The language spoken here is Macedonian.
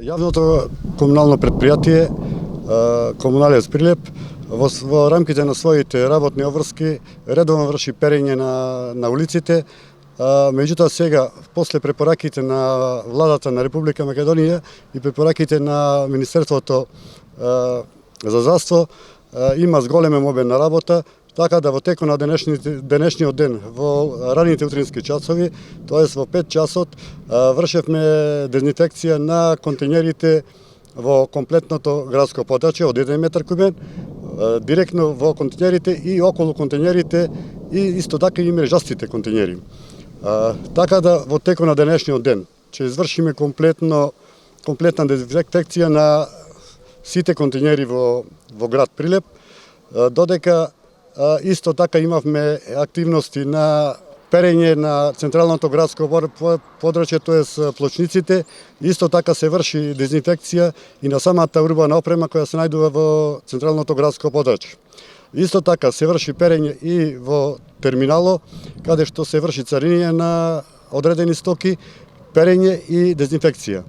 Јавното комунално предпријатие Комуналијас Прилеп во рамките на своите работни обврски редовно врши перење на улиците. Меѓутоа сега, после препораките на владата на Република Македонија и препораките на Министерството за здравство, има зголемен обем на работа, така да во текот на денешниот ден, во раните утрински часови, тоест во 5 часот, вршевме дезинфекција на контејнерите во комплетното градско подрачје од 1 метар кубен, директно во контејнерите и околу контејнерите и исто така и мрежастите контејнери. Така да во текот на денешниот ден ќе извршиме комплетна дезинфекција на сите контејнери во град Прилеп, додека исто така имавме активности на перење на централното градско подрачје, тоест плочниците. Исто така се врши дезинфекција и на самата урбана опрема која се најдува во централното градско подрачје. Исто така се врши перење и во терминало, каде што се врши царинење на одредени стоки, перење и дезинфекција.